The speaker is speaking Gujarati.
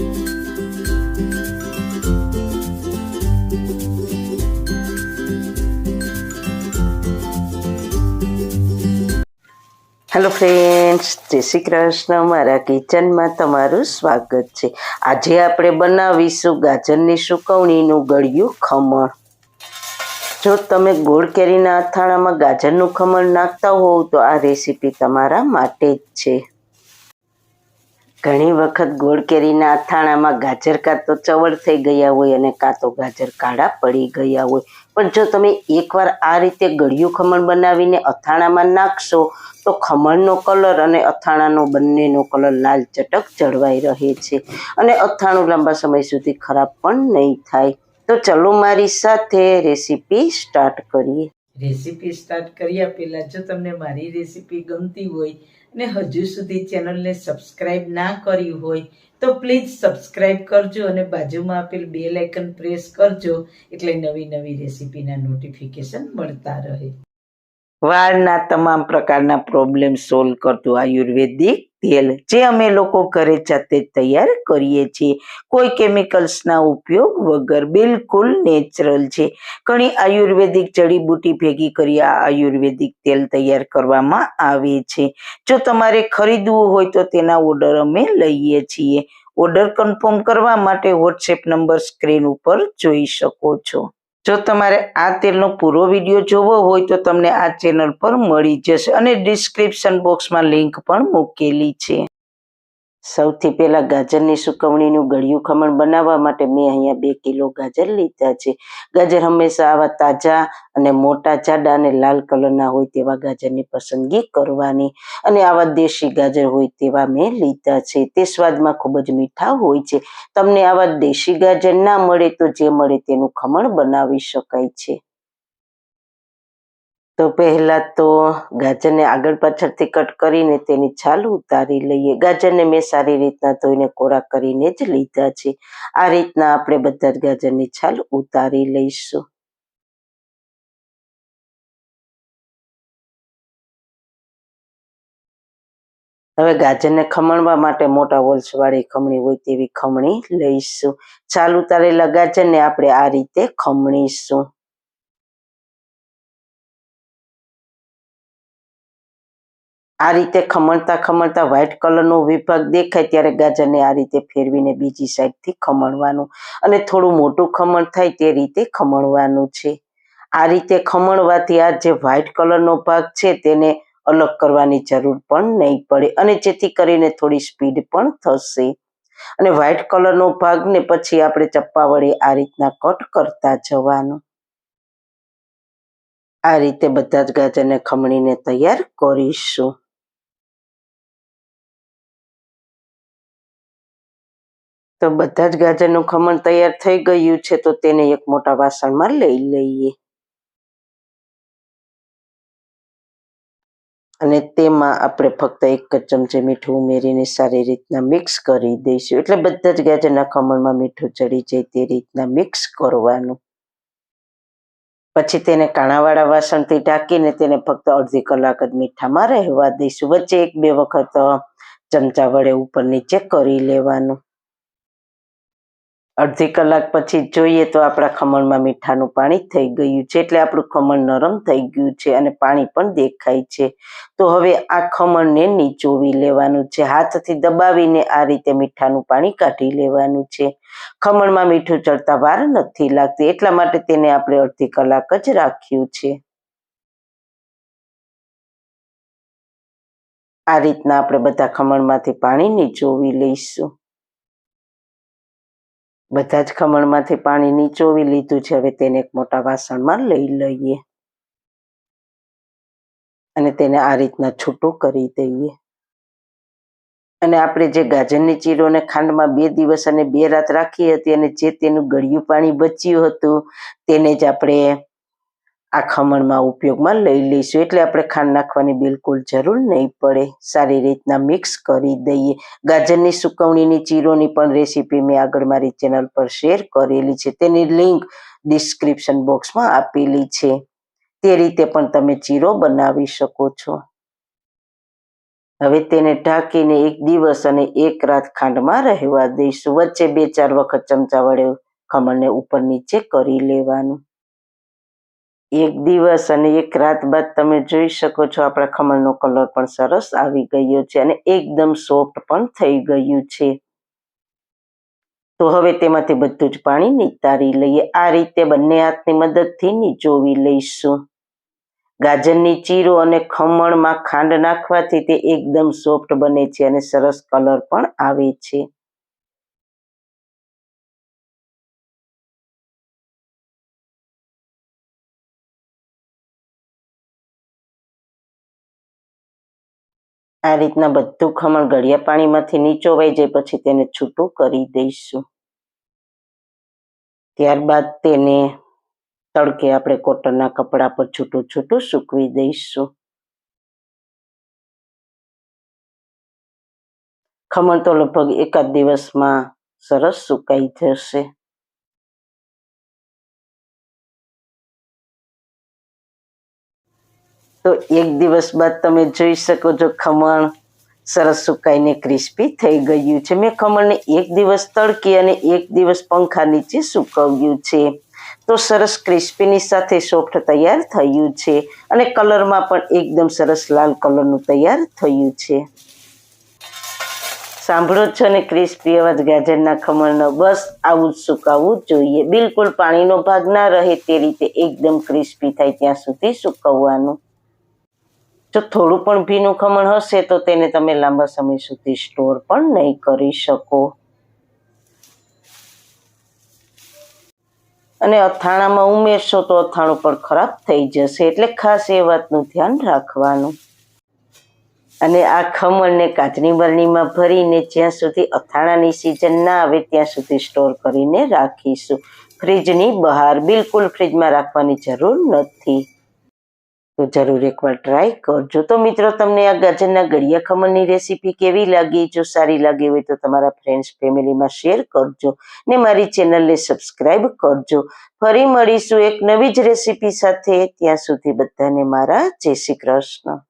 હેલો ફ્રેન્ડ્સ, જય શ્રી કૃષ્ણ. મારા કિચનમાં તમારું સ્વાગત છે. આજે આપણે બનાવીશું ગાજરની સુકવણીનું ગળ્યું ખમણ. જો તમે ગોળ કેરીના અથાણામાં ગાજરનું ખમણ નાખતા હોવ તો આ રેસીપી તમારા માટે જ છે. ઘણી વખત ગોળ કેરીના અથાણામાં ગાજર કાં તો ચવળ થઈ ગયા હોય અને કાં તો ગાજર કાળા પડી ગયા હોય, પણ જો તમે એકવાર આ રીતે ગળ્યું ખમણ બનાવીને અથાણામાં નાખશો તો ખમણનો કલર અને અથાણાનો બંનેનો કલર લાલ ચટક જળવાઈ રહે છે અને અથાણું લાંબા સમય સુધી ખરાબ પણ નહીં થાય. તો ચલો મારી સાથે રેસીપી સ્ટાર્ટ કરીએ. રેસીપી સ્ટાર્ટ કર્યા પહેલા જો તમને મારી રેસીપી ગમતી હોય અને હજુ સુધી ચેનલને સબસ્ક્રાઇબ ના કરી હોય તો પ્લીઝ સબસ્ક્રાઇબ કરજો અને બાજુમાં આપેલ બેલ આઇકન પ્રેસ કરજો એટલે નવી નવી રેસીપીના નોટિફિકેશન મળતા રહે. વાળના તમામ પ્રકારના પ્રોબ્લેમ સોલ્વ કરતું આયુર્વેદિક તેલ જે અમે લોકો ઘરે જાતે તૈયાર કરીએ છીએ, કોઈ કેમિકલ્સના ઉપયોગ વગર, બિલકુલ નેચરલ છે. ઘણી આયુર્વેદિક જડીબુટી ભેગી કરી આ આયુર્વેદિક તેલ તૈયાર કરવામાં આવે છે. જો તમારે ખરીદવું હોય તો તેના ઓર્ડર અમે લઈએ છીએ. ઓર્ડર કન્ફર્મ કરવા માટે વોટ્સએપ નંબર સ્ક્રીન ઉપર જોઈ શકો છો. જો તમારે આ તેલનો પૂરો વિડીયો જોવો હોય તો તમને આ ચેનલ પર મળી જશે અને ડિસ્ક્રિપ્શન બોક્સમાં લિંક પણ મૂકેલી છે. સૌથી પહેલા ગાજરની સુકવણીનું ગળ્યું ખમણ બનાવવા માટે મેં અહીંયા 2 કિલો ગાજર લીધા છે. ગાજર હંમેશા આવા તાજા અને મોટા જાડા અને લાલ કલરના હોય તેવા ગાજરની પસંદગી કરવાની અને આવા દેશી ગાજર હોય તેવા મેં લીધા છે. તે સ્વાદમાં ખૂબ જ મીઠા હોય છે. તમને આવા દેશી ગાજર ના મળે તો જે મળે તેનું ખમણ બનાવી શકાય છે. તો પહેલા તો ગાજરને આગળ પાછળથી કટ કરીને તેની છાલ ઉતારી લઈએ. ગાજરને મેં સારી રીતના ધોઈને કોરા કરીને જ લીધા છે. આ રીતના આપણે બધા જ ગાજરની છાલ ઉતારી લઈશું. હવે ગાજરને ખમણવા માટે મોટા હોલ્સ વાળી ખમણી હોય તેવી ખમણી લઈશું. છાલ ઉતારેલા ગાજરને આપણે આ રીતે ખમણીશું. આ રીતે ખમણતા ખમણતા વ્હાઈટ કલરનો વિભાગ દેખાય ત્યારે ગાજરને આ રીતે ફેરવીને બીજી સાઈડથી ખમણવાનું અને થોડું મોટું ખમણ થાય તે રીતે ખમણવાનું છે. આ રીતે ખમણવાથી આ જે વ્હાઈટ કલરનો ભાગ છે તેને અલગ કરવાની જરૂર પણ નહીં પડે અને જેથી કરીને થોડી સ્પીડ પણ થશે. અને વ્હાઈટ કલરનો ભાગને પછી આપણે ચપ્પા વડે આ રીતના કટ કરતા જવાનું. આ રીતે બધા જ ગાજરને ખમણીને તૈયાર કરીશું. તો બધા જ ગાજરનું ખમણ તૈયાર થઈ ગયું છે તો તેને એક મોટા વાસણમાં લઈ લઈએ અને તેમાં આપણે ફક્ત 1 જ ચમચી મીઠું ઉમેરીને સારી રીતના મિક્સ કરી દઈશું. એટલે બધા જ ગાજરના ખમણમાં મીઠું ચડી જાય તે રીતના મિક્સ કરવાનું. પછી તેને કાણાવાળા વાસણથી ઢાંકીને તેને ફક્ત અડધી કલાક જ મીઠામાં રહેવા દઈશું. વચ્ચે 1-2 વખત ચમચા વડે ઉપર નીચે કરી લેવાનું. અડધી કલાક પછી જોઈએ તો આપણા ખમણમાં મીઠાનું પાણી થઈ ગયું છે એટલે આપણું ખમણ નરમ થઈ ગયું છે અને પાણી પણ દેખાય છે. તો હવે આ ખમણને નીચોવી લેવાનું છે. હાથથી દબાવીને આ રીતે મીઠાનું પાણી કાઢી લેવાનું છે. ખમણમાં મીઠું ચડતા વાર નથી લાગતી એટલા માટે તેને આપણે અડધી કલાક જ રાખ્યું છે. આ રીતના આપણે બધા ખમણમાંથી પાણી નીચોવી લઈશું. બધા જ ખમણમાંથી પાણી નીચોવી લીધું છે. હવે તેને એક મોટા વાસણમાં લઈ લઈએ અને તેને આ રીતના છૂટું કરી દઈએ. અને આપણે જે ગાજરની ચીરોને ખાંડમાં 2 દિવસ અને 2 રાત રાખી હતી અને જે તેનું ગળ્યું પાણી બચ્યું હતું તેને જ આપણે આ ખમણમાં ઉપયોગમાં લઈ લઈશું. એટલે આપણે ખાંડ નાખવાની બિલકુલ જરૂર નહીં પડે. સારી રીતના મિક્સ કરી દઈએ. ગાજરની સુકવણીની ચીરોની પણ રેસીપી મેં આગળ મારી ચેનલ પર શેર કરેલી છે. તેની લિંક ડિસ્ક્રિપ્શન બોક્સમાં આપેલી છે. તે રીતે પણ તમે ચીરો બનાવી શકો છો. હવે તેને ઢાંકીને 1 દિવસ અને 1 રાત ખાંડમાં રહેવા દઈશું. વચ્ચે 2-4 વખત ચમચા વડે ખમણને ઉપર નીચે કરી લેવાનું. 1 દિવસ અને 1 રાત બાદ તમે જોઈ શકો છો આપણા ખમણનો કલર પણ સરસ આવી ગયો છે અને એકદમ સોફ્ટ પણ થઈ ગયું છે. તો હવે તેમાંથી બધું જ પાણી નિતારી લઈએ. આ રીતે બંને હાથની મદદથી નીચોવી લઈશું. ગાજરની ચીરો અને ખમણમાં ખાંડ નાખવાથી તે એકદમ સોફ્ટ બને છે અને સરસ કલર પણ આવે છે. આ રીતના બધું ખમણ ગળ્યા પાણીમાંથી નીચોવાઈ જાય પછી તેને છૂટું કરી દઈશું. ત્યારબાદ તેને તડકે આપણે કોટનના કપડા પર છૂટું છૂટું સૂકવી દઈશું. ખમણ તો લગભગ 1 દિવસમાં સરસ સુકાઈ જશે. તો 1 દિવસ બાદ તમે જોઈ શકો છો ખમણ સરસ સુકાઈને ક્રિસ્પી થઈ ગયું છે. મેં ખમણને 1 દિવસ તડકે અને 1 દિવસ પંખા નીચે સૂકવ્યું છે. તો સરસ ક્રિસ્પીની સાથે સોફ્ટ તૈયાર થયું છે અને કલરમાં પણ એકદમ સરસ લાલ કલરનું તૈયાર થયું છે. સાંભળો છો ને ક્રિસ્પી અવાજ ગાજરના ખમણનો? બસ આવું જ સુકાવવું જોઈએ. બિલકુલ પાણીનો ભાગ ના રહે તે રીતે એકદમ ક્રિસ્પી થાય ત્યાં સુધી સુકવવાનું. જો થોડું પણ ભીનું ખમણ હશે તો તેને તમે લાંબા સમય સુધી સ્ટોર પણ નહીં કરી શકો. અને અથાણામાં ઉમેરશો તો અથાણું પણ ખરાબ થઈ જશે, એટલે ખાસ એ વાતનું ધ્યાન રાખવાનું. અને આ ખમણને કાચની બરણીમાં ભરીને જ્યાં સુધી અથાણાની સિઝન ના આવે ત્યાં સુધી સ્ટોર કરીને રાખીશું. ફ્રીજની બહાર, બિલકુલ ફ્રીજમાં રાખવાની જરૂર નથી. તો જરૂર એકવાર ટ્રાય કરજો. તો મિત્રો, તમને આ ગાજરના ગળ્યા ખમણની રેસીપી કેવી લાગી? જો સારી લાગી હોય તો તમારા ફ્રેન્ડ્સ ફેમિલીમાં શેર કરજો ને મારી ચેનલને સબસ્ક્રાઈબ કરજો. ફરી મળીશું એક નવી જ રેસીપી સાથે. ત્યાં સુધી બધાને મારા જય શ્રી કૃષ્ણ.